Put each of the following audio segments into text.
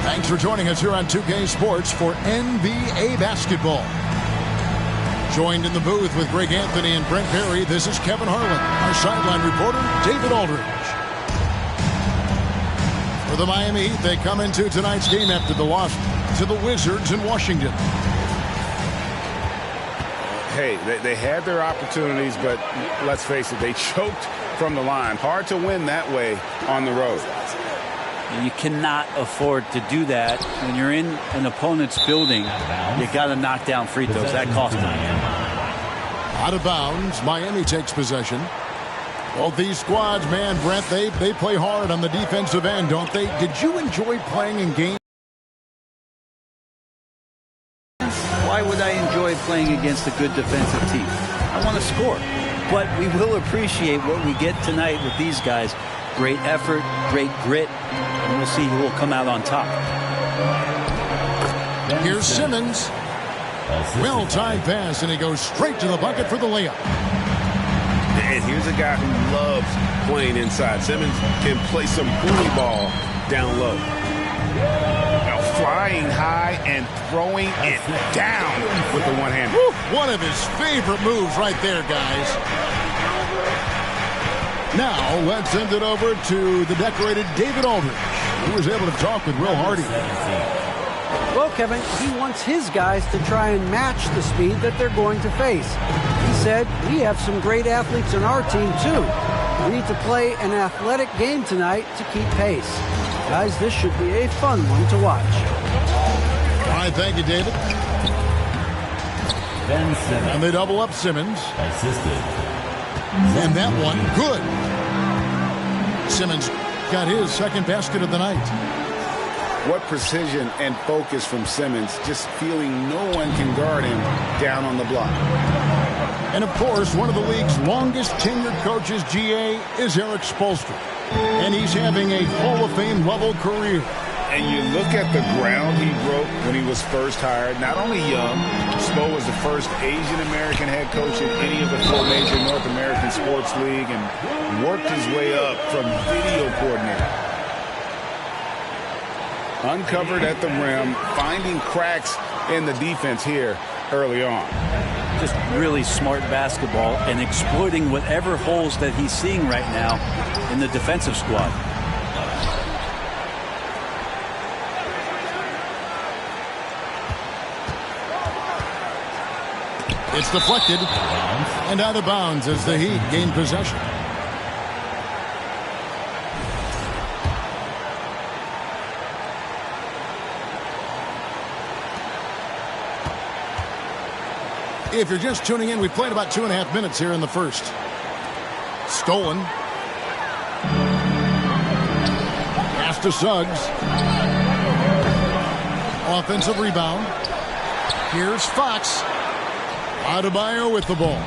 Thanks for joining us here on 2K Sports for NBA basketball. Joined in the booth with Greg Anthony and Brent Perry, this is Kevin Harlan. Our sideline reporter, David Aldridge. For the Miami Heat, they come into tonight's game after the loss to the Wizards in Washington. Hey, they had their opportunities, but let's face it, they choked from the line. Hard to win that way on the road. You cannot afford to do that when you're in an opponent's building. You got to knock down free throws. That cost them. Out of bounds, Miami takes possession. Both these squads, man, Brent, they play hard on the defensive end, don't they? Did you enjoy playing in games? Why would I enjoy playing against a good defensive team? I want to score. But we will appreciate what we get tonight with these guys. Great effort, great grit, and we'll see who will come out on top. Here's Simmons. Well-timed pass, and he goes straight to the bucket for the layup. And here's a guy who loves playing inside. Simmons can play some bully ball down low. Now flying high and throwing it down with the one hand. One of his favorite moves right there, guys. Now let's send it over to the decorated David Aldridge, who was able to talk with Will Hardy. Well, Kevin, he wants his guys to try and match the speed that they're going to face. He said, we have some great athletes on our team, too. We need to play an athletic game tonight to keep pace. Guys, this should be a fun one to watch. All right, thank you, David. And they double up Simmons. And that one, good. Simmons got his second basket of the night. What precision and focus from Simmons, just feeling no one can guard him down on the block. And, of course, one of the league's longest tenured coaches, GA, is Eric Spoelstra. And he's having a Hall of Fame level career. And you look at the ground he broke when he was first hired. Not only young, Spo was the first Asian-American head coach in any of the four major North American sports league and worked his way up from video coordinator. Uncovered at the rim, finding cracks in the defense here early on. Just really smart basketball and exploiting whatever holes that he's seeing right now in the defensive squad. It's deflected and out of bounds as the Heat gain possession. If you're just tuning in, we played about 2.5 minutes here in the first. Stolen. Pass to Suggs. Offensive rebound. Here's Fox. Adebayo with the ball.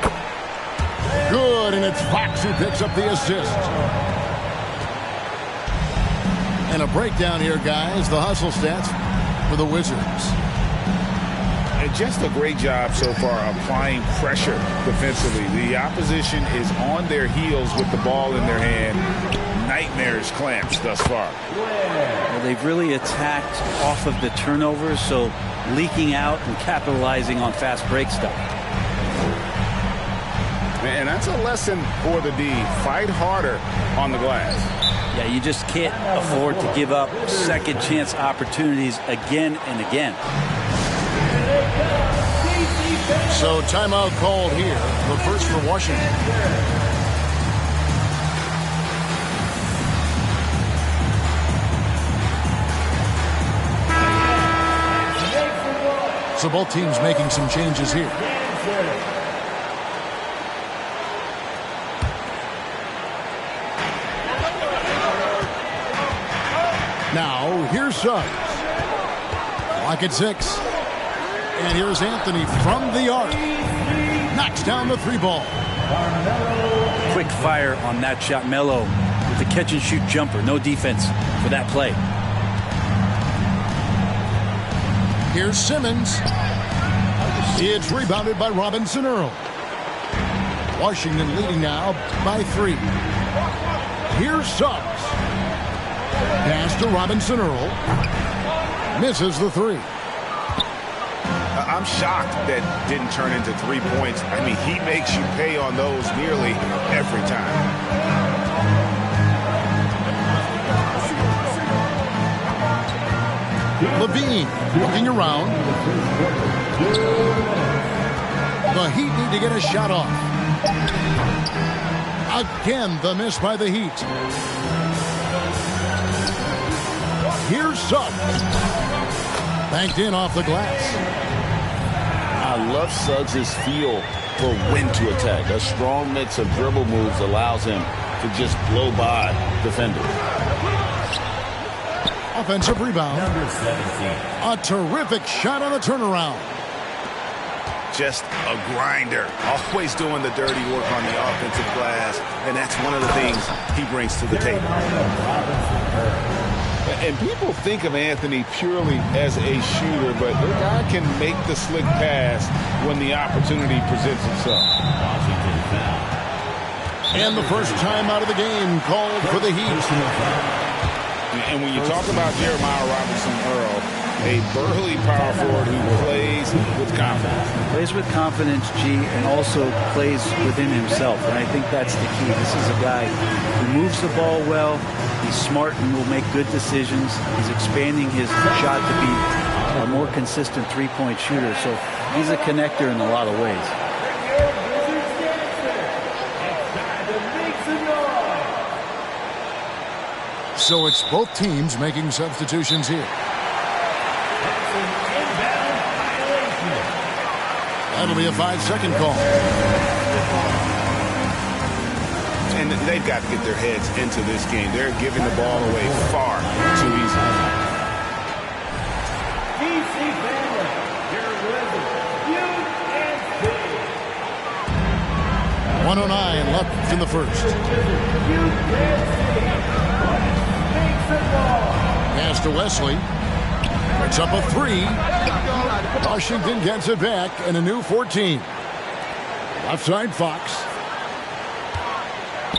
Good, and it's Fox who picks up the assist. And a breakdown here, guys. The hustle stats for the Wizards. And just a great job so far applying pressure defensively. The opposition is on their heels with the ball in their hand. Nightmarish clamps thus far. Well, they've really attacked off of the turnovers, so leaking out and capitalizing on fast break stuff. And that's a lesson for the D. Fight harder on the glass. Yeah, you just can't afford to give up second chance opportunities again and again. So timeout called here, the first for Washington. So both teams making some changes here. Now, here's Suggs. Clock at 6. And here's Anthony from the arc. Knocks down the three ball. Quick fire on that shot. Melo with the catch-and-shoot jumper. No defense for that play. Here's Simmons. It's rebounded by Robinson Earl. Washington leading now by 3. Here's Suggs. Pass to Robinson Earl. Misses the three. I'm shocked that didn't turn into 3 points. I mean, he makes you pay on those nearly every time. Levine looking around. The Heat need to get a shot off. Again, the miss by the Heat. Here's Suggs. Banked in off the glass. I love Suggs' feel for when to attack. A strong mix of dribble moves allows him to just blow by defenders. Offensive rebound. Number 17. A terrific shot on the turnaround. Just a grinder. Always doing the dirty work on the offensive glass. And that's one of the things he brings to the table. And people think of Anthony purely as a shooter, but the guy can make the slick pass when the opportunity presents itself. Washington foul. And the first time out of the game called for the Heat. And when you talk about Jeremiah Robinson-Earl, a burly power forward who plays with confidence. Plays with confidence, G, and also plays within himself. And I think that's the key. This is a guy who moves the ball well. He's smart and will make good decisions. He's expanding his shot to be a more consistent three-point shooter. So he's a connector in a lot of ways. So it's both teams making substitutions here. That'll be a 5-second call. And they've got to get their heads into this game. They're giving the ball away far too easily. 1:09 left in the first. Pass to Wesley. It's up a three. Washington gets it back and a new 14. Left side Fox.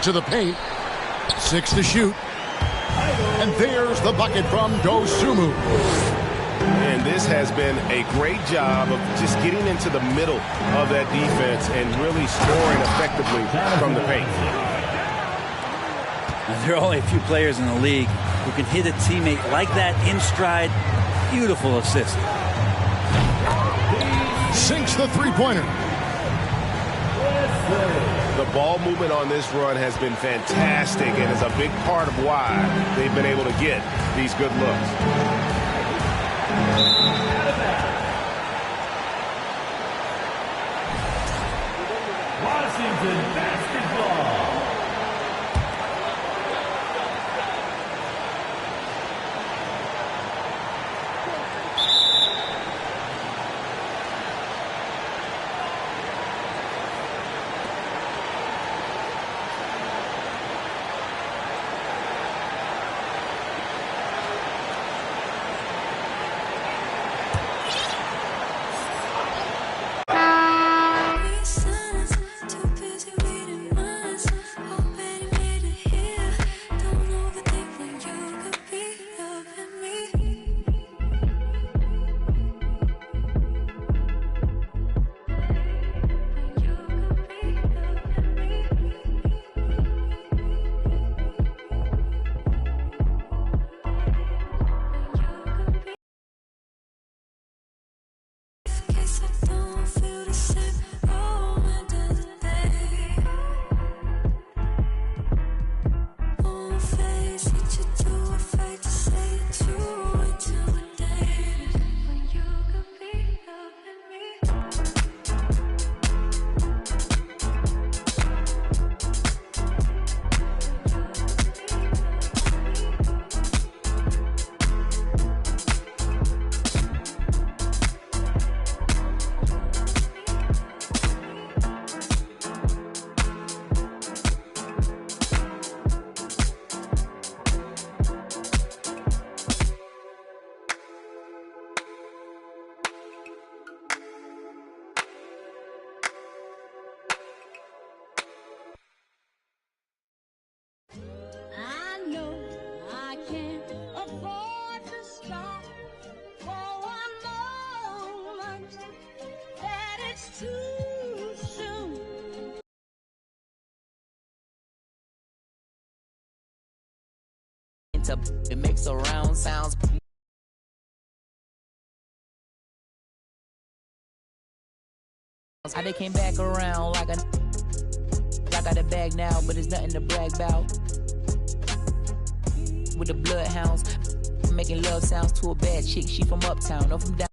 To the paint. 6 to shoot. And there's the bucket from Dosunmu. And this has been a great job of just getting into the middle of that defense and really scoring effectively from the paint. There are only a few players in the league who can hit a teammate like that in stride. Beautiful assist. Sinks the three-pointer. The ball movement on this run has been fantastic and is a big part of why they've been able to get these good looks. Washington basketball. happened to it makes surround sounds. How they came back around like I got a bag now, but it's nothing to brag about. With the bloodhounds, making love sounds to a bad chick. She from uptown, no from down.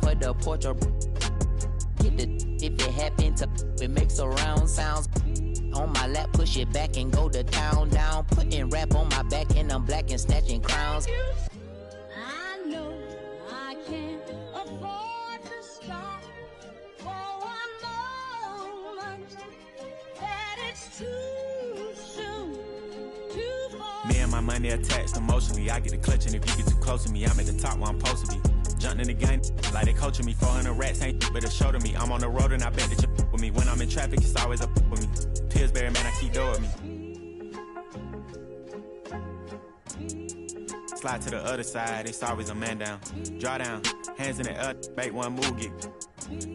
For the porch or hit the if it happened to it makes surround sounds. On my lap, push it back and go to town down. Putting rap on my back and I'm black and snatching crowns. I know I can't afford to stop for one moment. That it's too soon to fall. Me and my money attached emotionally. I get a clutch, and if you get too close to me, I'm at the top where I'm supposed to be. Jumping in the game like they coaching me. 400 rats ain't but a show to me. I'm on the road and I bet that you with me. When I'm in traffic, it's always up with me. Pillsbury, man, I keep doing with me. Slide to the other side, it's always a man down. Draw down, hands in the air, make one move, get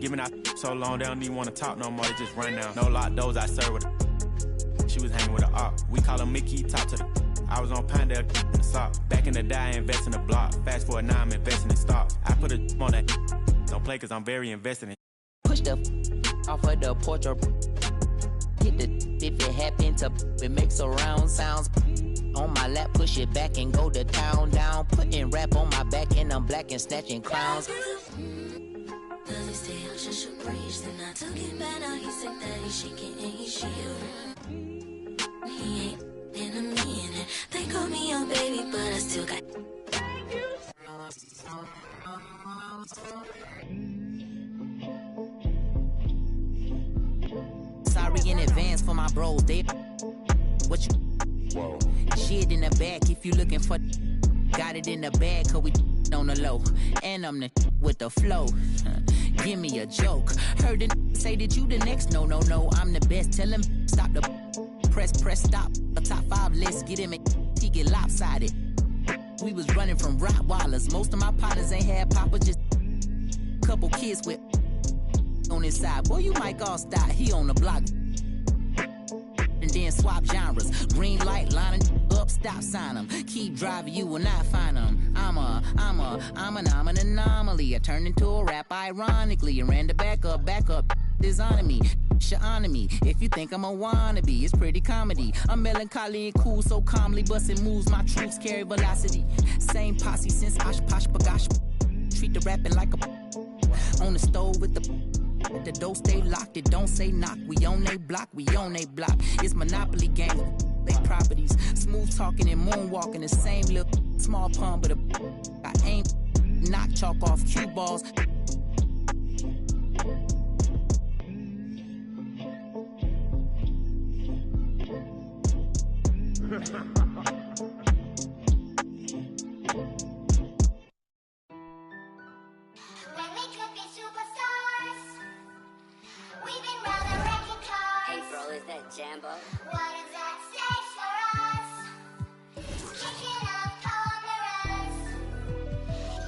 giving out so long they don't even want to talk no more, they just run down. No lock doors, I serve with a she was hanging with a op. We call him Mickey, top to the I was on Pinedale in the sock. Back in the day, I invest in the block. Fast forward now, I'm investing in stocks. I put a on that. Don't play cause I'm very invested in. Push the off of the porch or hit the if it happened to it makes surround sounds. On my lap, push it back and go to town down. Putting rap on my back and I'm black and snatching crowns. Does he stay out just a breeze? Then I took it back, now he said that he's shaking and he's shivering. He ain't in a minute. They call me your baby, but I still got. Sorry in advance for my bros. They what you Whoa. shit in the back if you looking for. Got it in the bag cause we on the low. And I'm the with the flow. Give me a joke. Heard the say that you the next. No, I'm the best. Tell him stop the press, stop. A top 5 list, get him he get lopsided. We was running from Rottweilers. Most of my partners ain't had papa, just couple kids with on his side. Boy, you might all stop. He on the block. And then swap genres. Green light lining up, stop sign them. Keep driving, you will not find them. I'm an anomaly. I turned into a rap ironically and ran the back up. Designing me, honoring me. If you think I'm a wannabe, it's pretty comedy. I'm melancholy and cool, so calmly busting moves. My troops carry velocity. Same posse since Osh Posh Bagash. Treat the rapping like a on the stove with the door stay locked. It don't say knock. We on they block. It's Monopoly game. They properties. Smooth talking and moonwalking. The same little small pun, but I aim knock chalk off cue balls. Jambo. What does that say for us? Kicking up corners.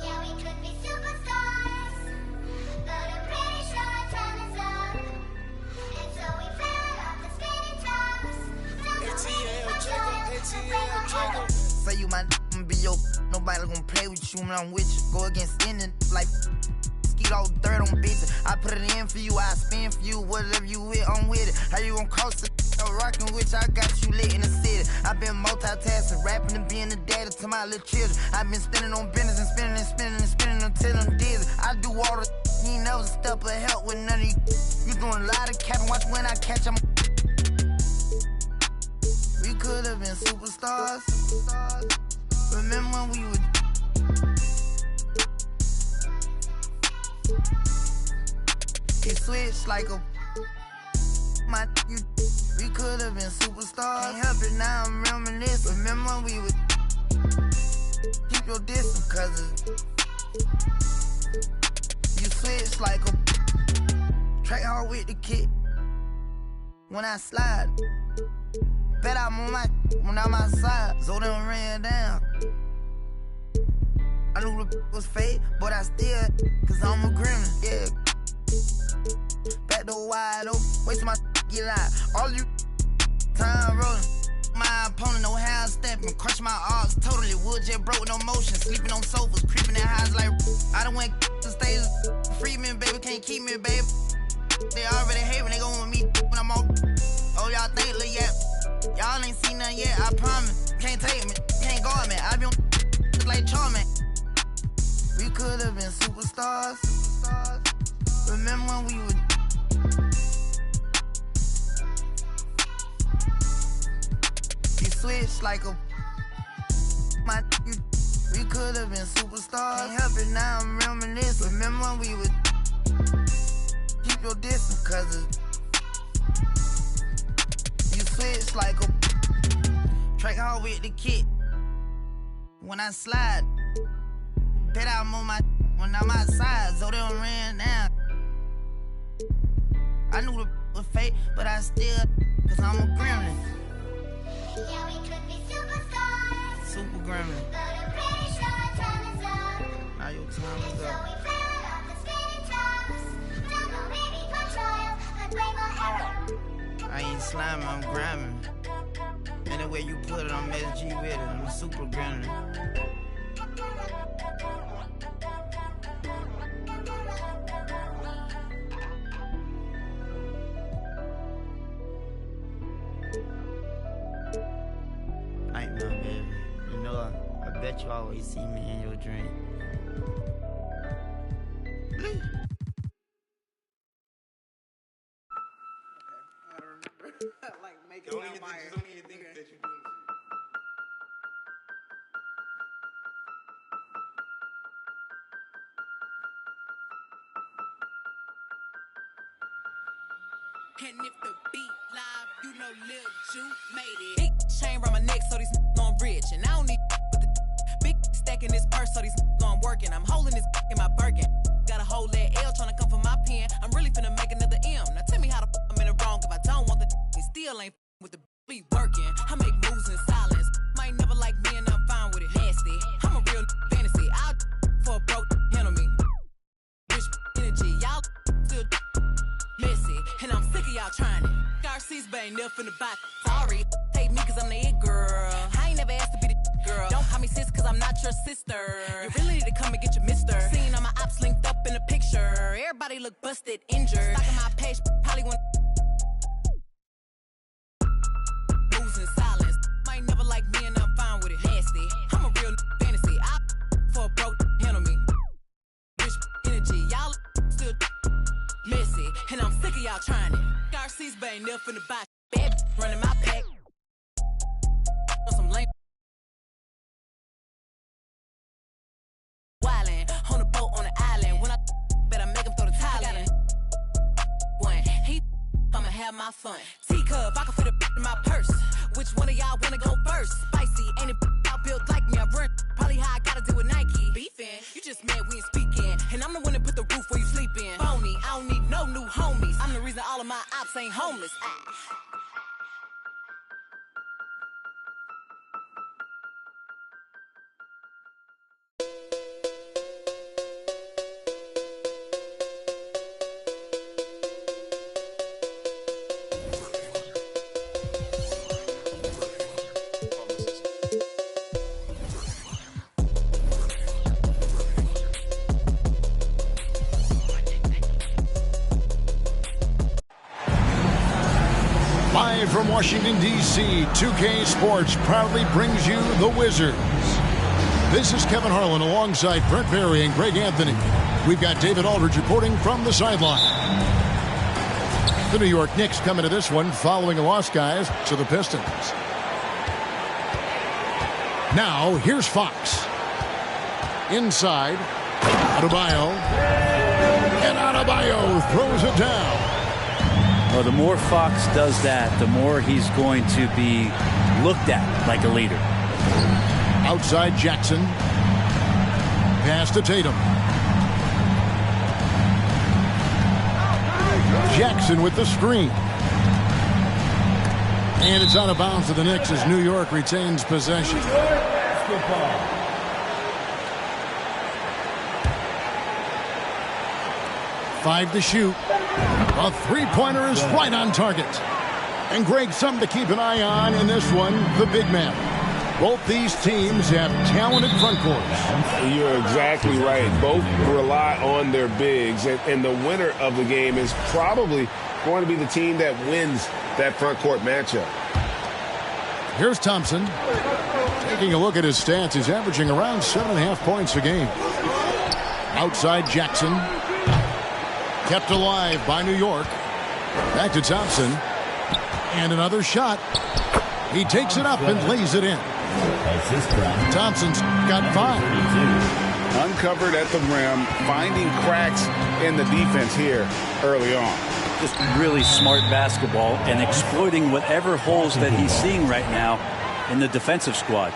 Yeah, we could be superstars, but I'm pretty sure our time is up. And so we fell off the spinning tops. Say you my be your nobody gonna play with you when I'm with you. Go against any like all dirt on bitches. I put it in for you, I spin for you. Whatever you with, I'm with it. How you gon' coast it? Rockin' with you, I got you lit in the city. I been multitasking, rapping and being the daddy to my little children. I been spending on business and spending until I'm dizzy. I do all the you ain't never step of help with none of you. You doing a lot of capping, watch when I catch them. We could have been superstars. Remember when we would. It switched like a my you. We could have been superstars. Can't help it now, I'm reminiscing. Remember when we would keep your distance, cause you switched like a track hard with the kid. When I slide, Bet I'm on my when I'm outside, so them ran down. I knew the was fake, but I still, cause I'm a gremlin, yeah. Back door wide open, wait till my get out. All you time rolling. My opponent, no hand stepping, crush my arms totally. Wood jet broke, no motion, sleeping on sofas, creeping in highs like I done went to stages. Free me, baby, can't keep me, baby. They already hate when they gon' want me when I'm on. Oh, y'all think, look, yeah. Y'all ain't seen nothing yet, I promise. Can't take me, can't guard me. I be on just like Charmin. We could have been superstars. Remember when we were. You switched like a. We could have been superstars. Can't help it now, I'm reminiscing. Remember when we would. Keep your distance, cause you switch like a track hard with the kid. When I slide, bet I'm on my when I'm outside, so they don't ran down. I knew the was fake, but I still, cause I'm a gremlin. Yeah, we could be superstars. Super gremlin. But I'm pretty sure time is up. Now your time is So up. we fell off the spinning tops. Don't know, maybe for trial, but blame on error. I ain't sliming, I'm gramming. Any way you put it, I'm SG with it. I'm a super gremlin. Nightmare, baby. You know, I bet you always see me in your dream. Like making Don't even think that you're doing this. And if the beat live, you know Lil Ju made it. Big chain around my neck, so these on rich. And I don't need with the big stack in this purse, so these on working. I'm holding this in my Birkin. Got a whole leg L trying to come for my pen. I'm really finna make another M. Now tell me how the I'm in the wrong if I don't want the he still ain't with the be working. I make moves in silence. Might never like me and I'm fine with it. Nasty. I'm a real fantasy. I'll for a broke handle me. Rich energy. Y'all still messy. And I'm sick of y'all trying it. RC's but ain't never finna buy. Sorry. Take me cause I'm the it girl. I ain't never asked to be the girl. Don't call me sis cause I'm not your sister. You really need to come and get your mister. Seen all my ops linked up in a picture. Everybody look busted, injured. Stalking my page, probably want moves in silence. Might never like me and I'm fine with it. Nasty. I'm a real fantasy. I for a broke handle me. Rich energy. Y'all still messy. And I'm sick of y'all trying it. RC's but ain't never finna buy. Bad running my pack. On some lame. Wildin' on the boat on the island. When I better make him throw the tile in. One, I'ma have my fun. Teacup, I can fit a in my purse. Which one of y'all wanna go first? Spicy, ain't it out built like me? I run probably how I gotta deal with Nike. Beefin', you just mad we ain't speaking. And I'm the one that put the roof where you sleepin'. Phony, I don't need no new homies. I'm the reason all of my ops ain't homeless. Ah. 'Live from Washington, D.C., 2K Sports proudly brings you the Wizards. This is Kevin Harlan alongside Brent Barry and Greg Anthony. We've got David Aldridge reporting from the sideline. The New York Knicks come into this one following a loss, guys, to the Pistons. Now, here's Fox. Inside, Adebayo. And Adebayo throws it down. Well, the more Fox does that, the more he's going to be looked at like a leader. Outside Jackson. Pass to Tatum. Jackson with the screen. And it's out of bounds to the Knicks as New York retains possession. Basketball. 5 to shoot. A three-pointer is right on target. And Greg, something to keep an eye on in this one, the big man. Both these teams have talented front courts. You're exactly right. Both rely on their bigs, and the winner of the game is probably going to be the team that wins that front court matchup. Here's Thompson. Taking a look at his stats, he's averaging around 7.5 points a game. Outside Jackson. Kept alive by New York. Back to Thompson. And another shot. He takes it up and lays it in. Thompson's got 5. Uncovered at the rim, finding cracks in the defense here early on. Just really smart basketball and exploiting whatever holes that he's seeing right now in the defensive squad.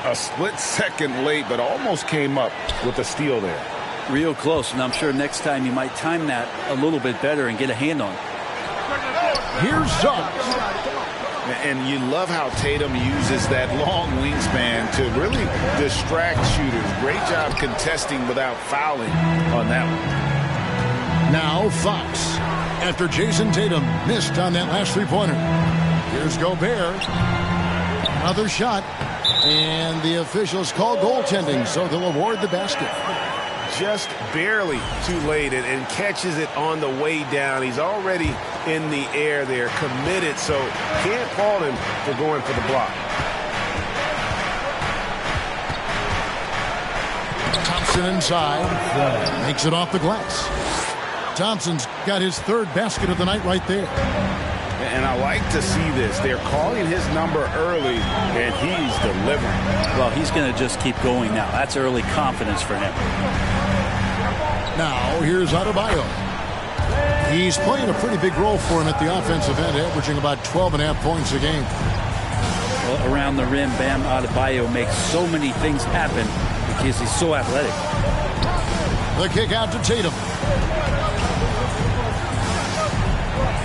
A split second late, but almost came up with a steal there. Real close, and I'm sure next time he might time that a little bit better and get a hand on it. Here's Suggs. And you love how Tatum uses that long wingspan to really distract shooters. Great job contesting without fouling on that one. Now Fox. After Jason Tatum missed on that last three-pointer. Here's Gobert. Another shot. And the officials call goaltending, so they'll award the basket. Just barely too late and catches it on the way down. He's already in the air there, committed, so can't fault him for going for the block. Thompson inside. Makes it off the glass. Thompson's got his third basket of the night right there. And I like to see this. They're calling his number early, and he's delivering. Well, he's going to just keep going now. That's early confidence for him. Now, here's Adebayo. He's playing a pretty big role for him at the offensive end, averaging about 12.5 points a game. Well, around the rim, Bam Adebayo makes so many things happen because he's so athletic. The kick out to Tatum.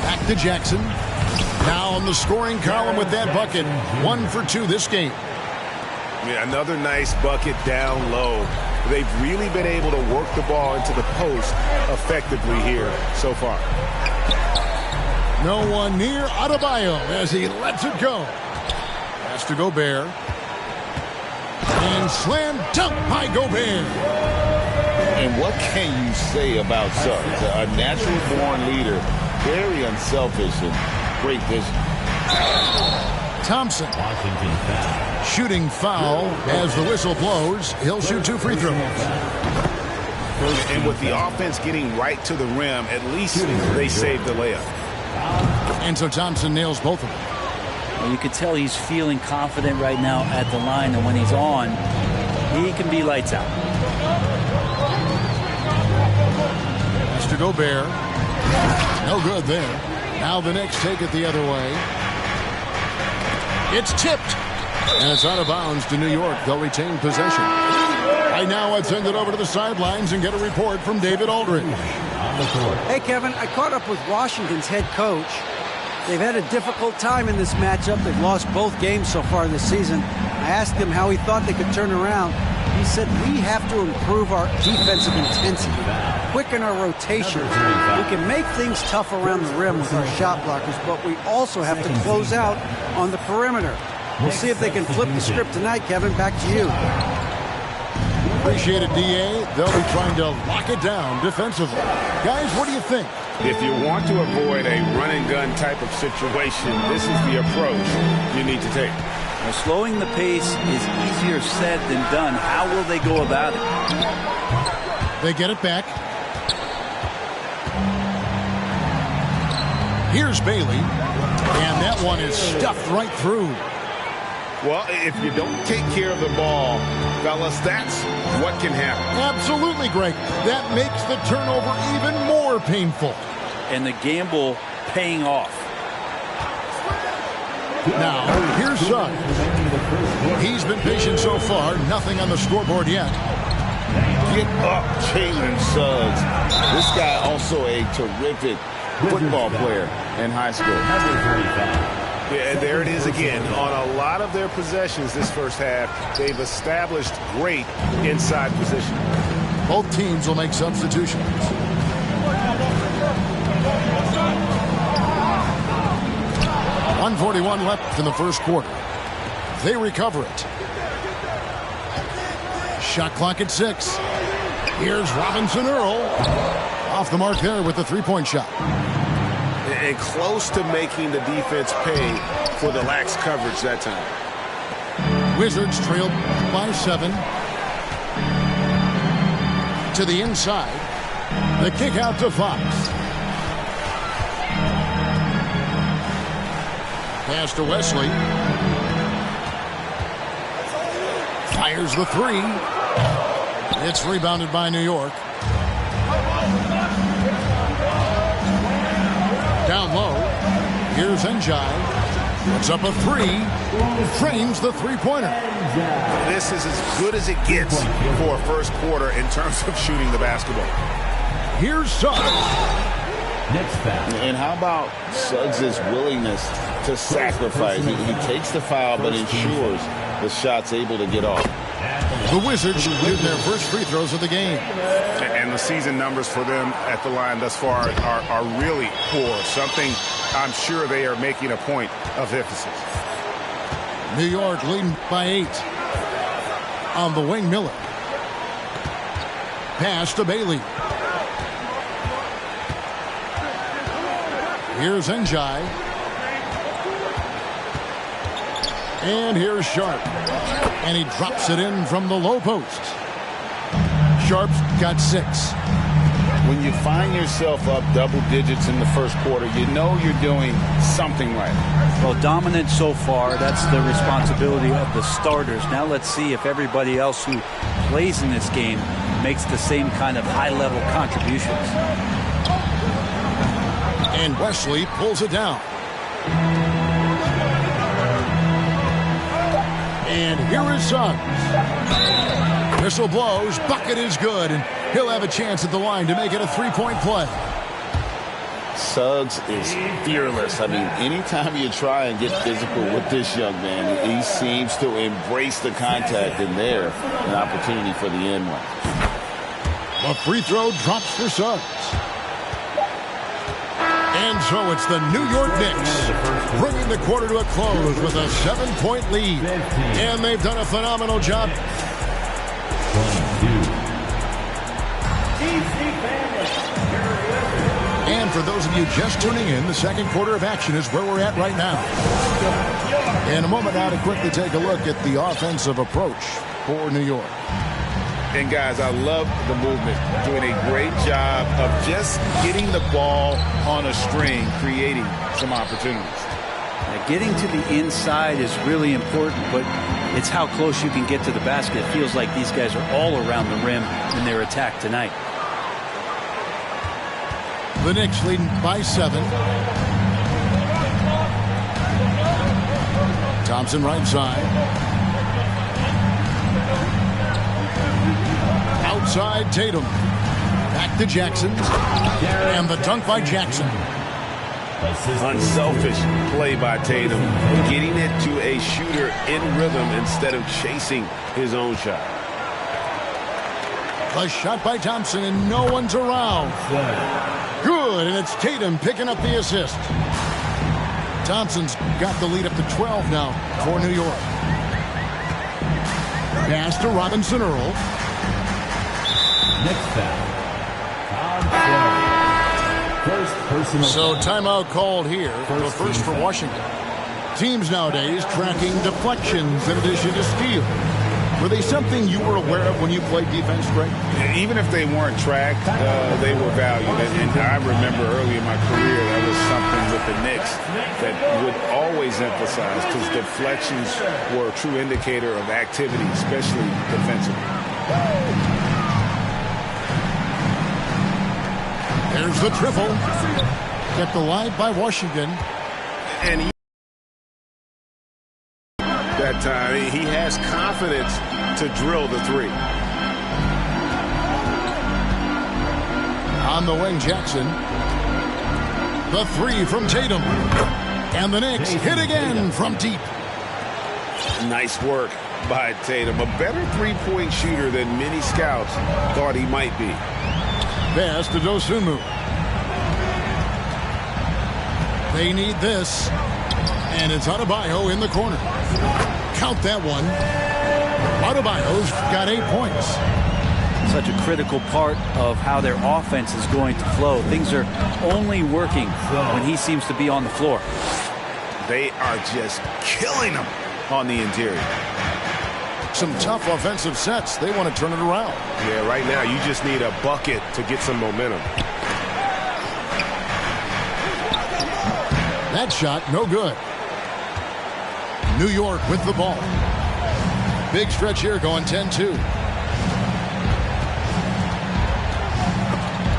Back to Jackson. Now on the scoring column with that bucket. 1 for 2 this game. Yeah, another nice bucket down low. They've really been able to work the ball into the post effectively here so far. No one near Adebayo as he lets it go. Pass to Gobert. And slam dunk by Gobert. And what can you say about Suggs? A natural-born leader, very unselfish and great vision. Thompson. Shooting foul as the whistle blows. He'll shoot 2 free throws. And with the offense getting right to the rim, at least they saved the layup. And so Thompson nails both of them. Well, you can tell he's feeling confident right now at the line, and when he's on, he can be lights out. Mr. Gobert. No good there. Now the Knicks take it the other way. It's tipped. And it's out of bounds to New York. They'll retain possession. Right now, let's send it over to the sidelines and get a report from David Aldridge. Hey, Kevin, I caught up with Washington's head coach. They've had a difficult time in this matchup. They've lost both games so far this season. I asked him how he thought they could turn around. He said, we have to improve our defensive intensity, quicken our rotation. We can make things tough around the rim with our shot blockers, but we also have to close out on the perimeter. We'll see if they can flip the script tonight, Kevin. Back to you. Appreciate it, D.A. They'll be trying to lock it down defensively. Guys, what do you think? If you want to avoid a run-and-gun type of situation, this is the approach you need to take. Now, slowing the pace is easier said than done. How will they go about it? They get it back. Here's Bailey. And that one is stuffed right through. Well, if you don't take care of the ball, fellas, that's what can happen. Absolutely, Greg. That makes the turnover even more painful. And the gamble paying off. Now, here's Suggs. He's been patient so far. Nothing on the scoreboard yet. Get up, Jalen Suggs. This guy also a terrific football player in high school. Yeah, and there it is again. On a lot of their possessions this first half, they've established great inside position. Both teams will make substitutions. .141 left in the first quarter. They recover it. Shot clock at 6. Here's Robinson Earl. Off the mark there with the three-point shot. And close to making the defense pay for the lax coverage that time. Wizards trail by 7. To the inside. The kick out to Fox. Pass to Wesley. Fires the 3. It's rebounded by New York. Down low. Here's Njai. Puts up a 3. Frames the three-pointer. This is as good as it gets for a first quarter in terms of shooting the basketball. Here's Suggs. And how about Suggs' willingness to sacrifice? He takes the foul but ensures the shot's able to get off. The Wizards win their first free throws of the game. And the season numbers for them at the line thus far are really poor. Something I'm sure they are making a point of emphasis. New York leading by 8. On the wing, Miller. Pass to Bailey. Here's Njai. And here's Sharp. And he drops it in from the low post. Sharp's got 6. When you find yourself up double digits in the first quarter, you know you're doing something right. Well, dominant so far. That's the responsibility of the starters. Now let's see if everybody else who plays in this game makes the same kind of high-level contributions. And Wesley pulls it down. And here is Suggs. Whistle blows. Bucket is good. And he'll have a chance at the line to make it a three-point play. Suggs is fearless. I mean, anytime you try and get physical with this young man, he seems to embrace the contact, and there, an opportunity for the end one. A free throw drops for Suggs. And so it's the New York Knicks bringing the quarter to a close with a 7-point lead. And they've done a phenomenal job. And for those of you just tuning in, the second quarter of action is where we're at right now. In a moment now to quickly take a look at the offensive approach for New York. And guys, I love the movement. Doing a great job of just getting the ball on a string, creating some opportunities. Now, getting to the inside is really important, but it's how close you can get to the basket. It feels like these guys are all around the rim in their attack tonight. The Knicks leading by 7. Thompson right side. Outside Tatum. Back to Jackson. And the dunk by Jackson. Unselfish play by Tatum. Getting it to a shooter in rhythm instead of chasing his own shot. The shot by Thompson and no one's around. Good, and it's Tatum picking up the assist. Thompson's got the lead up to 12 now for New York. Pass to Robinson Earl. Next foul. So timeout called here. The first for Washington. Teams nowadays tracking deflections in addition to steals. Were they something you were aware of when you played defense, Greg? Even if they weren't tracked, they were valued. And I remember early in my career, that was something with the Knicks that would always emphasize, because deflections were a true indicator of activity, especially defensively. There's the triple. Kept alive by Washington. And that time, he has confidence to drill the three. On the wing, Jackson. The three from Tatum. And the Knicks hit again from deep. Nice work by Tatum. A better three-point shooter than many scouts thought he might be. Pass to Dosunmu. They need this. And it's Adebayo in the corner. Count that one. Adebayo's got 8 points. Such a critical part of how their offense is going to flow. Things are only working when he seems to be on the floor. They are just killing them on the interior. Some tough offensive sets. They want to turn it around. Yeah, right now you just need a bucket to get some momentum. That shot, no good. New York with the ball. Big stretch here going 10-2.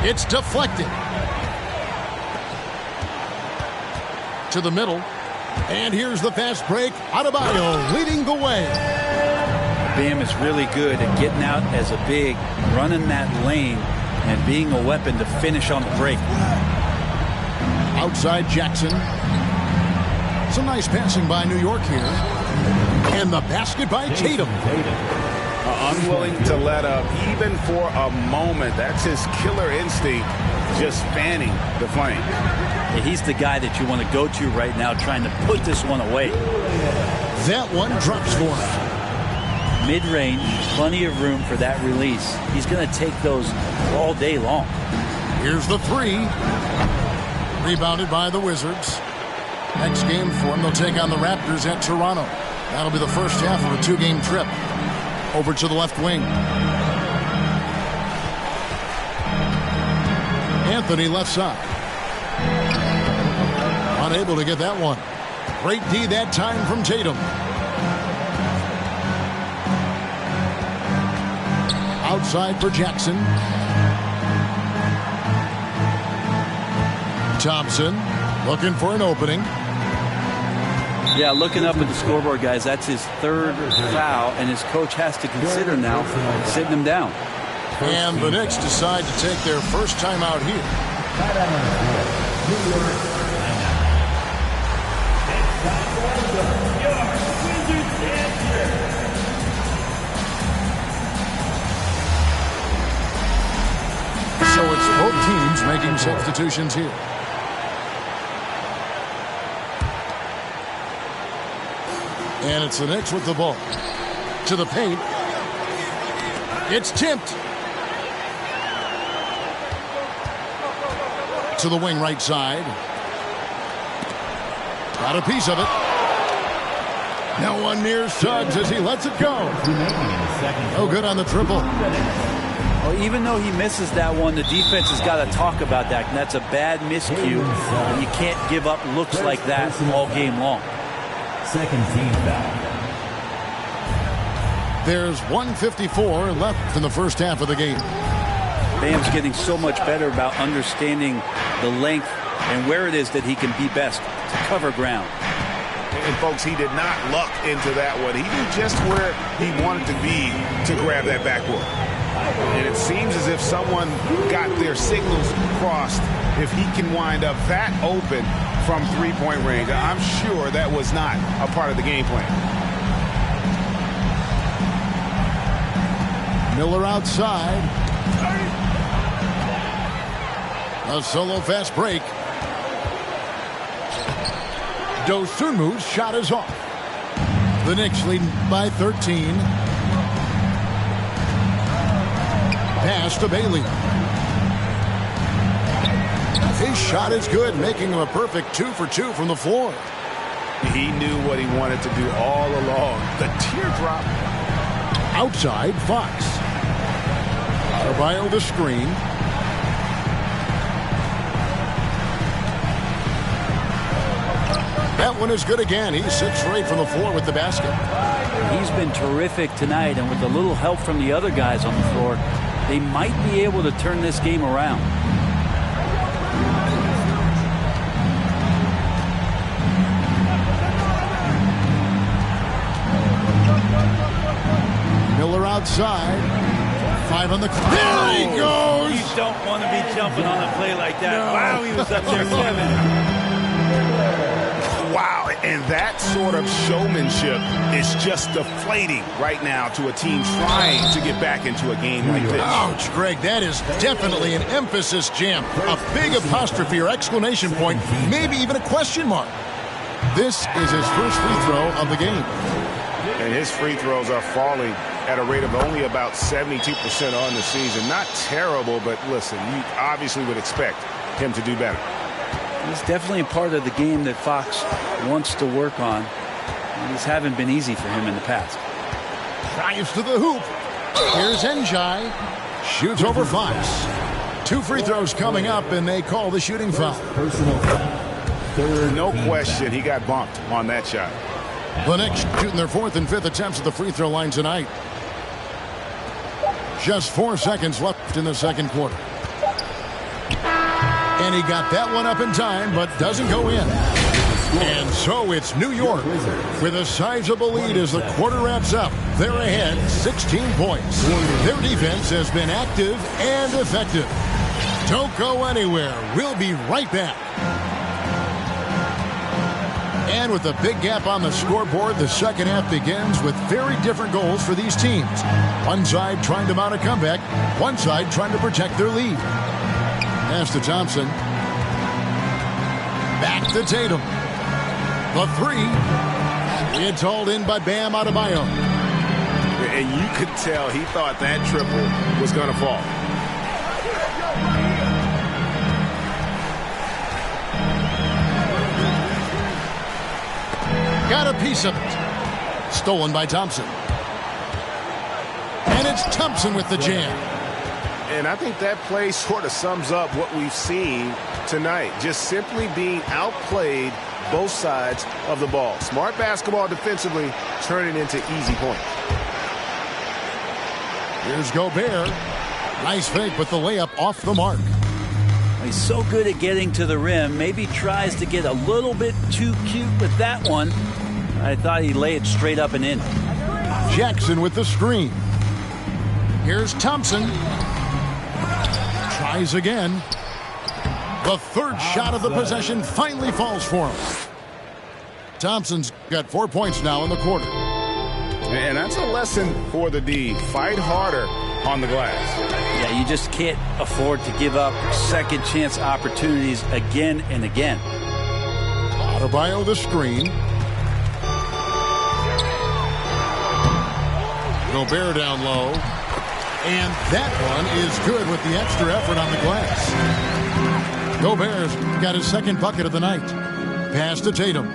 It's deflected. To the middle. And here's the fast break. Adebayo leading the way. Bam is really good at getting out as a big, running that lane, and being a weapon to finish on the break. Outside Jackson. Some nice passing by New York here. And the basket by Tatum. Unwilling to let up even for a moment. That's his killer instinct, just fanning the flame. Yeah, he's the guy that you want to go to right now, trying to put this one away. That one drops for him. Mid-range, plenty of room for that release. He's going to take those all day long. Here's the three. Rebounded by the Wizards. Next game for them, they'll take on the Raptors at Toronto. That'll be the first half of a 2-game trip. Over to the left wing. Anthony left side. Unable to get that one. Great D that time from Tatum. Outside for Jackson. Thompson looking for an opening. Yeah, looking up at the scoreboard, guys, that's his third foul, and his coach has to consider now sitting him down. And the Knicks decide to take their first time out here. So it's both teams making substitutions here. And it's the Knicks with the ball. To the paint. It's tipped. To the wing right side. Got a piece of it. No one near Suggs as he lets it go. No good on the triple. Well, even though he misses that one, the defense has got to talk about that. And that's a bad miscue. And you can't give up looks like that all game long. Second team foul. There's 1:54 left in the first half of the game. Bam's getting so much better about understanding the length and where it is that he can be best to cover ground. And folks, he did not luck into that one. He knew just where he wanted to be to grab that backboard. And it seems as if someone got their signals crossed. If he can wind up that open from three-point range, I'm sure that was not a part of the game plan. Miller outside. A solo fast break. Dosunmu's shot is off. The Knicks leading by 13. Pass to Bailey. His shot is good, making him a perfect 2 for 2 from the floor. He knew what he wanted to do all along. The teardrop. Outside, Fox. Adebayo the screen. That one is good again. He's 6 for 8 from the floor with the basket. He's been terrific tonight, and with a little help from the other guys on the floor, they might be able to turn this game around. Miller outside. 5 on the... There he goes! You don't want to be jumping on a play like that. No. Wow, he was up there, Kevin. Wow, and that sort of showmanship is just deflating right now to a team trying to get back into a game like this. Ouch, Greg, that is definitely an emphasis jam. A big apostrophe or exclamation point, maybe even a question mark. This is his first free throw of the game. And his free throws are falling at a rate of only about 72% on the season. Not terrible, but listen, you obviously would expect him to do better. He's definitely a part of the game that Fox wants to work on. These haven't been easy for him in the past. Drives to the hoop. Here's Njai. Shoots over Fox. 2 free throws coming up, and they call the shooting foul. No question, he got bumped on that shot. The Knicks shooting their 4th and 5th attempts at the free throw line tonight. Just 4 seconds left in the second quarter. And he got that one up in time, but doesn't go in. And so it's New York with a sizable lead as the quarter wraps up. They're ahead 16 points. Their defense has been active and effective. Don't go anywhere. We'll be right back. And with a big gap on the scoreboard, the second half begins with very different goals for these teams. One side trying to mount a comeback, one side trying to protect their lead. Pass to Thompson. Back to Tatum. The 3. It's hauled in by Bam Adebayo. And you could tell he thought that triple was going to fall. Got a piece of it. Stolen by Thompson. And it's Thompson with the jam. And I think that play sort of sums up what we've seen tonight. Just simply being outplayed both sides of the ball. Smart basketball defensively, turning into easy points. Here's Gobert. Nice fake, but the layup off the mark. He's so good at getting to the rim. Maybe tries to get a little bit too cute with that one. I thought he'd lay it straight up and in. Jackson with the screen. Here's Thompson. Tries again. The 3rd shot of the possession finally falls for him. Thompson's got 4 points now in the quarter. And that's a lesson for the D. Fight harder on the glass. Yeah, you just can't afford to give up second chance opportunities again and again. Adebayo the screen. Gobert down low. And that one is good with the extra effort on the glass. Gobert's got his 2nd bucket of the night. Pass to Tatum.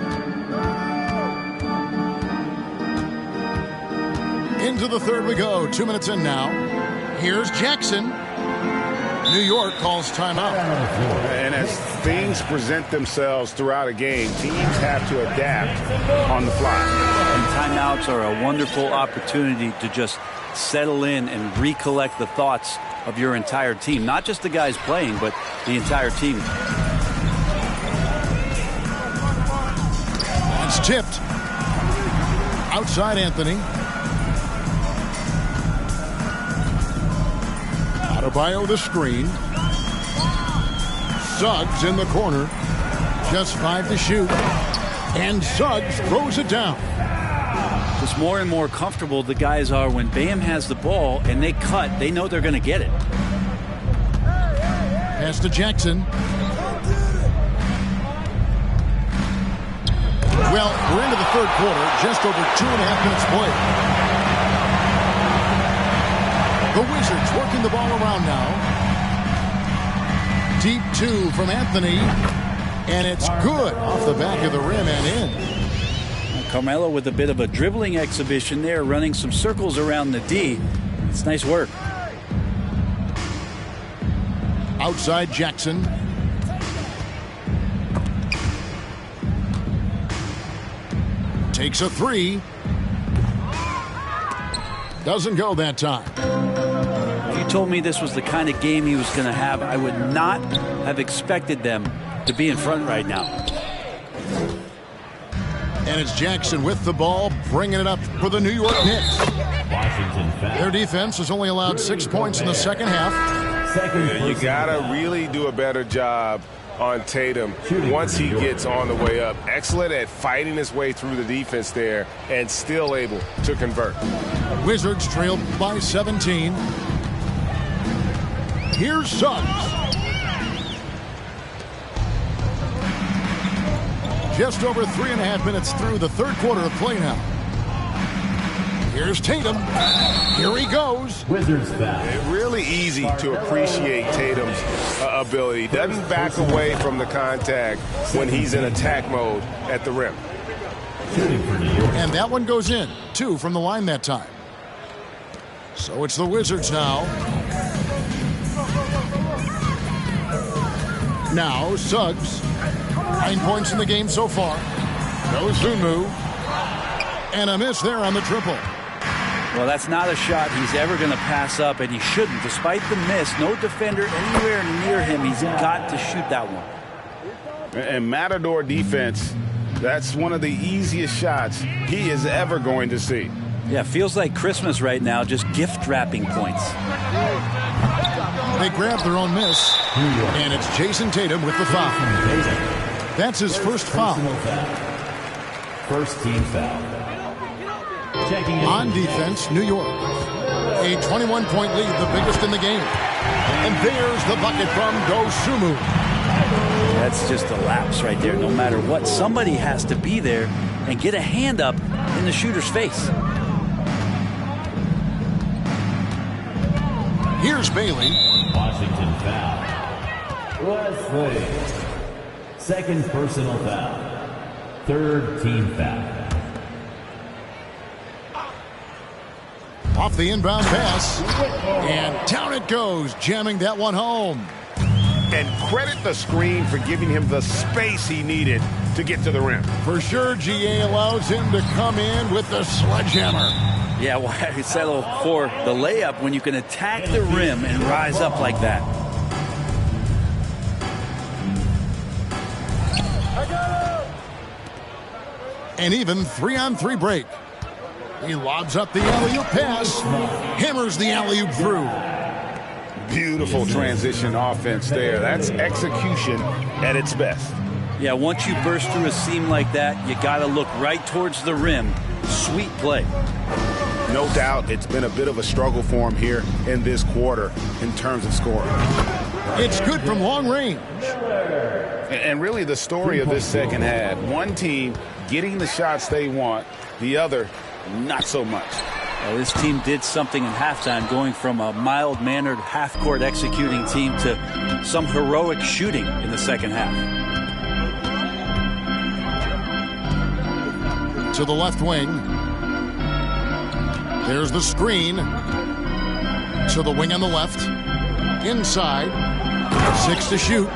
Into the 3rd we go. 2 minutes in now. Here's Jackson. New York calls timeout. And as things present themselves throughout a game, teams have to adapt on the fly. And timeouts are a wonderful opportunity to just settle in and recollect the thoughts of your entire team. Not just the guys playing, but the entire team. It's tipped. Outside Anthony. Adebayo the screen. Suggs in the corner. Just 5 to shoot. And Suggs throws it down. Just more and more comfortable the guys are when Bam has the ball and they cut. They know they're going to get it. Pass to Jackson. Well, we're into the 3rd quarter. Just over 2.5 minutes played. The Wizards working the ball around now. Deep 2 from Anthony. And it's good off the back of the rim and in. Carmelo with a bit of a dribbling exhibition there, running some circles around the D. It's nice work. Outside Jackson. Takes a 3. Doesn't go that time. If you told me this was the kind of game he was going to have, I would not have expected them to be in front right now. And it's Jackson with the ball, bringing it up for the New York Knicks. Washington foul. Their defense has only allowed 6 points in the second half. Yeah, you got to really do a better job on Tatum once he gets on the way up. Excellent at fighting his way through the defense there and still able to convert. Wizards trailed by 17. Here's Suggs. Just over 3.5 minutes through the third quarter of play now. Here's Tatum. Here he goes. Wizards foul. Really easy to appreciate Tatum's ability. Doesn't back away from the contact when he's in attack mode at the rim. Shooting for New York. And that one goes in. 2 from the line that time. So it's the Wizards now. Now Suggs. 9 points in the game so far. No Zunmu. And a miss there on the triple. Well, that's not a shot he's ever going to pass up, and he shouldn't. Despite the miss, no defender anywhere near him. He's got to shoot that one. And Matador defense, that's one of the easiest shots he is ever going to see. Yeah, feels like Christmas right now, just gift wrapping points. They grab their own miss, and it's Jason Tatum with the foul. That's his first foul. First team foul. On defense, New York. A 21-point lead, the biggest in the game. And there's the bucket from Dosunmu. That's just a lapse right there. No matter what, somebody has to be there and get a hand up in the shooter's face. Here's Bailey. Washington foul. Wesley. Second personal foul. Third team foul. Off the inbound pass. And down it goes, jamming that one home. And credit the screen for giving him the space he needed to get to the rim. For sure, GA allows him to come in with the sledgehammer. Yeah, why settle for the layup when you can attack the rim and rise up like that? An even 3-on-3 break. He lobs up the alley-oop pass. Hammers the alley-oop through. Beautiful transition offense there. That's execution at its best. Yeah, once you burst through a seam like that, you got to look right towards the rim. Sweet play. No doubt it's been a bit of a struggle for him here in this quarter in terms of scoring. It's good from long range. And really the story of this second half, one team getting the shots they want, the other not so much. Well, this team did something in halftime, going from a mild-mannered half-court executing team to some heroic shooting in the second half. To the left wing. There's the screen. To the wing on the left. Inside. 6 to shoot.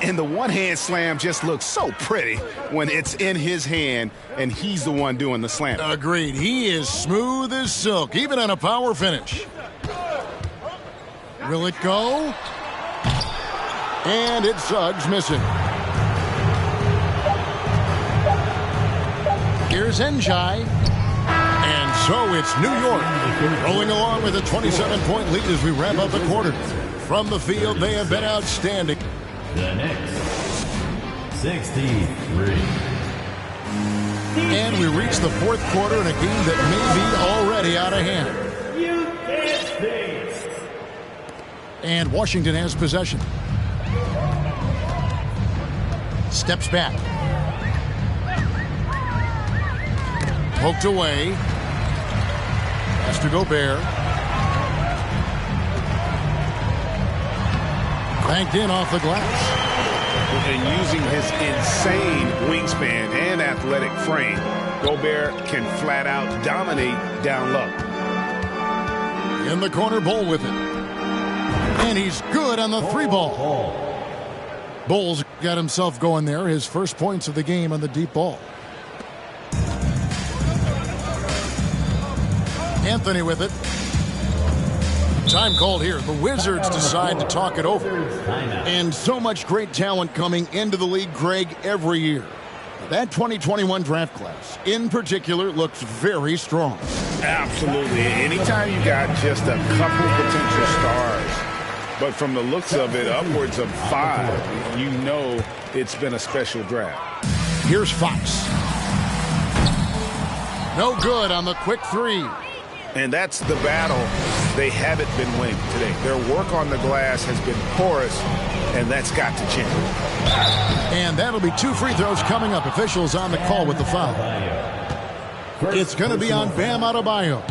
And the one-hand slam just looks so pretty when it's in his hand and he's the one doing the slam. Agreed. He is smooth as silk, even on a power finish. Will it go? And it's Suggs missing. Here's Njai. And so it's New York rolling along with a 27-point lead as we wrap up the quarter. From the field, they have been outstanding. The Knicks, 63. And we reach the fourth quarter in a game that may be already out of hand. And Washington has possession. Steps back. Poked away. Has to Gobert. Banked in off the glass. And using his insane wingspan and athletic frame, Gobert can flat out dominate down low. In the corner, Bull with it. And he's good on the 3-ball. Bull's got himself going there. His first points of the game on the deep ball. Anthony with it. Time called here. The Wizards decide to talk it over. And so much great talent coming into the league, Greg, every year. That 2021 draft class, in particular, looks very strong. Absolutely. Anytime you got just a couple potential stars, but from the looks of it, upwards of 5, you know it's been a special draft. Here's Fox. No good on the quick 3. And that's the battle they haven't been winning today. Their work on the glass has been porous, and that's got to change. And that'll be 2 free throws coming up. Officials on the call with the foul. It's going to be on Bam Adebayo.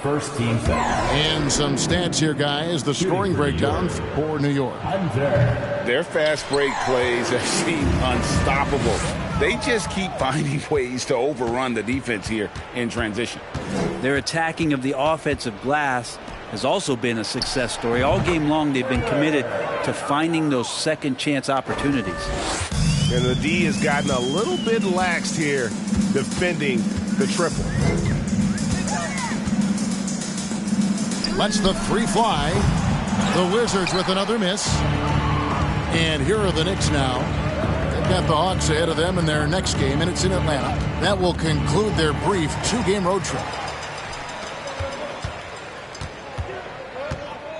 First team foul. And some stats here, guys. The scoring breakdown for New York. Their fast break plays have seemed unstoppable. They just keep finding ways to overrun the defense here in transition. Their attacking of the offensive glass has also been a success story. All game long, they've been committed to finding those second chance opportunities. And the D has gotten a little bit laxed here defending the triple. Lets the 3 fly. The Wizards with another miss. And here are the Knicks now. They've got the Hawks ahead of them in their next game, and it's in Atlanta. That will conclude their brief 2-game road trip.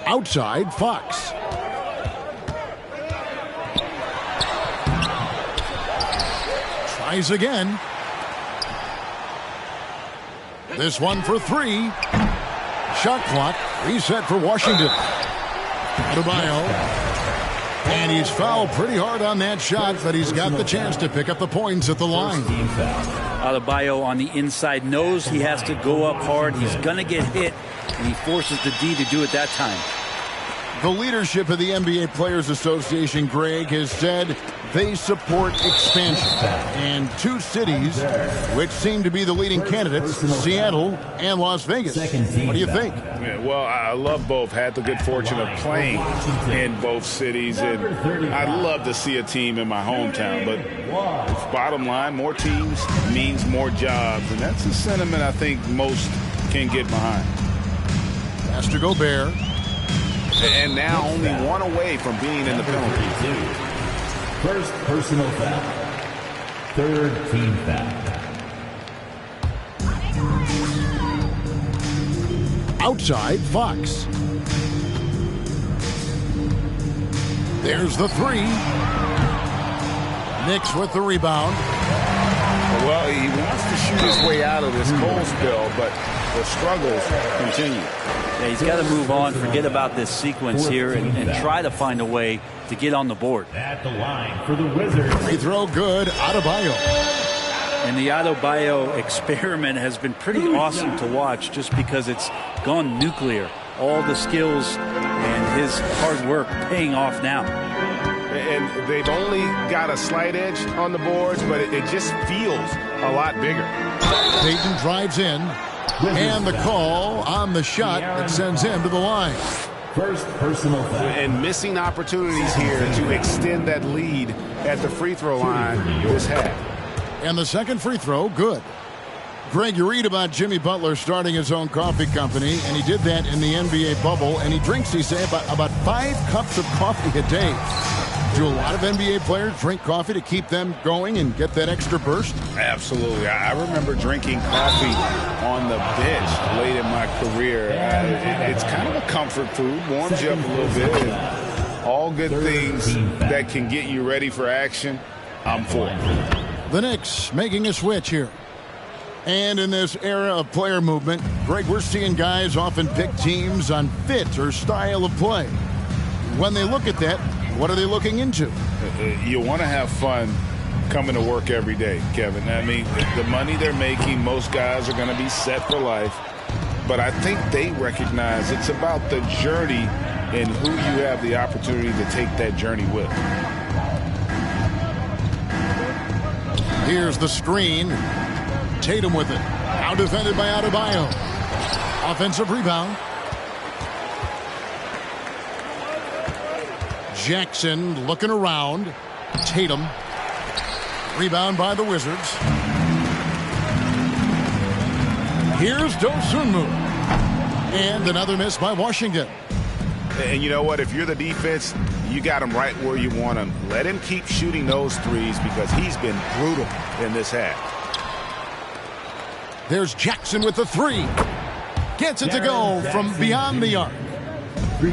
Outside, Fox. Tries again. This one for 3. Shot clock reset for Washington. Adebayo. And he's fouled pretty hard on that shot, but he's got the chance to pick up the points at the line. Adebayo on the inside knows he has to go up hard. He's going to get hit, and he forces the D to do it that time. The leadership of the NBA Players Association, Greg, has said they support expansion. And 2 cities, which seem to be the leading candidates, Seattle and Las Vegas. What do you think? Yeah, well, I love both. Had the good fortune of playing in both cities, and I'd love to see a team in my hometown. But bottom line, more teams means more jobs, and that's a sentiment I think most can get behind. Master Gobert. And now only 1 away from being in the penalty. First personal foul. Third team foul. Outside, Fox. There's the 3. Knicks with the rebound. Well, he wants to shoot his way out of this cold spell, but the struggles continue. Yeah, he's got to move on, forget about this sequence here, and try to find a way to get on the board. At the line for the Wizards. Free throw good, Adebayo. And the Adebayo experiment has been pretty awesome to watch just because it's gone nuclear. All the skills and his hard work paying off now. And they've only got a slight edge on the boards, but it just feels a lot bigger. Payton drives in. And the call on the shot that sends him to the line. First personal foul. And missing opportunities here to extend that lead at the free throw line this half. And the second free throw, good. Greg, you read about Jimmy Butler starting his own coffee company, and he did that in the NBA bubble, and he drinks, he say, about 5 cups of coffee a day. Do a lot of NBA players drink coffee to keep them going and get that extra burst? Absolutely. I remember drinking coffee on the bench late in my career. It's kind of a comfort food, warms you up a little bit. And all good things that can get you ready for action, I'm for it. The Knicks making a switch here. And in this era of player movement, Greg, we're seeing guys often pick teams on fit or style of play. When they look at that, what are they looking into? You want to have fun coming to work every day, Kevin. I mean, the money they're making, most guys are going to be set for life. But I think they recognize it's about the journey and who you have the opportunity to take that journey with. Here's the screen. Tatum with it. Now defended by Adebayo. Offensive rebound. Jackson looking around. Tatum. Rebound by the Wizards. Here's Dosunmu. And another miss by Washington. And you know what? If you're the defense, you got him right where you want him. Let him keep shooting those threes because he's been brutal in this half. There's Jackson with the three. Gets it to go from beyond the arc.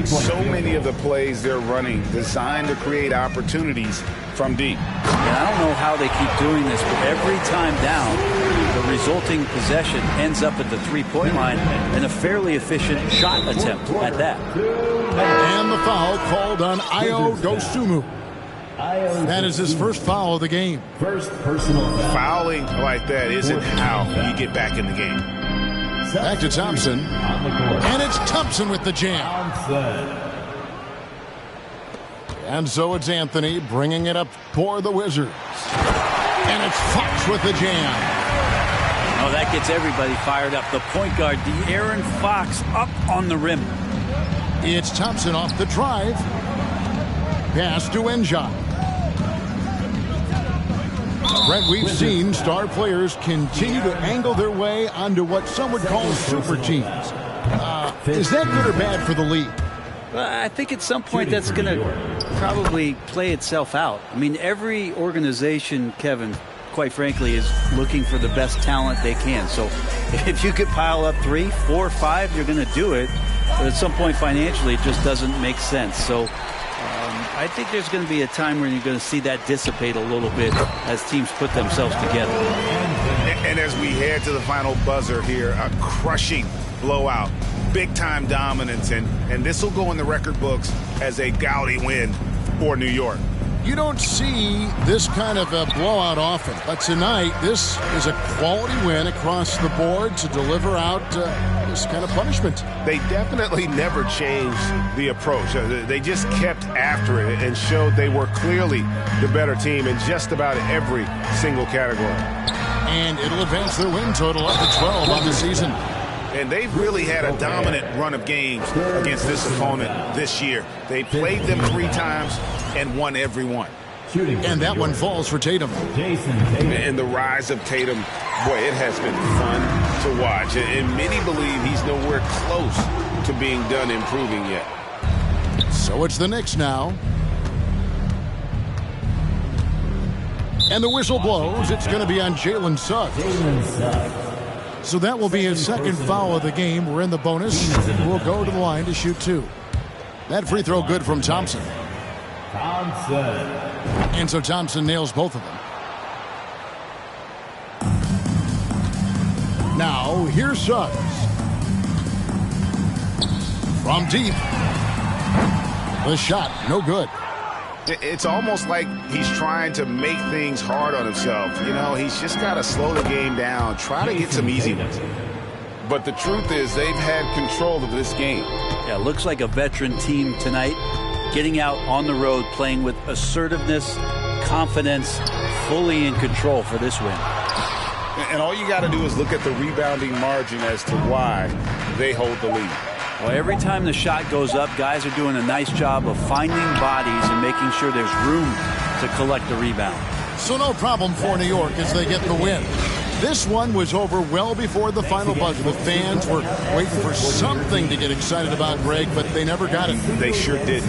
So many of the plays they're running designed to create opportunities from deep. And I don't know how they keep doing this, but every time down, the resulting possession ends up at the three-point line and a fairly efficient shot attempt at that. And the foul called on Ayo Dosunmu. That is his first foul of the game. First personal foul. Fouling like that isn't how you get back in the game. Back to Thompson. And it's Thompson with the jam. And so it's Anthony bringing it up for the Wizards. And it's Fox with the jam. Oh, that gets everybody fired up. The point guard, De'Aaron Fox, up on the rim. It's Thompson off the drive. Pass to Enjot. Brent, we've seen star players continue to angle their way onto what some would call super teams. Is that good or bad for the league? Well, I think at some point that's going to probably play itself out. I mean, every organization, Kevin, quite frankly, is looking for the best talent they can. So if you could pile up 3, 4, 5, you're going to do it. But at some point financially, it just doesn't make sense. So I think there's going to be a time when you're going to see that dissipate a little bit as teams put themselves together. And as we head to the final buzzer here, a crushing blowout, big-time dominance, and this will go in the record books as a gaudy win for New York. You don't see this kind of a blowout often, but tonight this is a quality win across the board to deliver out this kind of punishment. They definitely never changed the approach. They just kept after it and showed they were clearly the better team in just about every single category. And it'll advance their win total up to 12 on the season. And they've really had a dominant run of games against this opponent this year. They played them 3 times and won every one. And that one falls for Tatum. And the rise of Tatum, boy, it has been fun to watch. And many believe he's nowhere close to being done improving yet. So it's the Knicks now. And the whistle blows. It's going to be on Jalen Suggs. So that will be his second foul of the game. We're in the bonus. We'll go to the line to shoot 2. That free throw good from Thompson. And so Thompson nails both of them. Now, here's Suggs. From deep. The shot, no good. It's almost like he's trying to make things hard on himself. You know, he's just got to slow the game down, try to get some easy ones. But the truth is they've had control of this game. Yeah, looks like a veteran team tonight, getting out on the road, playing with assertiveness, confidence, fully in control for this win. And all you got to do is look at the rebounding margin as to why they hold the lead. Well, every time the shot goes up, guys are doing a nice job of finding bodies and making sure there's room to collect the rebound. So no problem for New York as they get the win. This one was over well before the final buzzer. The fans were waiting for something to get excited about, Greg, but they never got it. They sure did.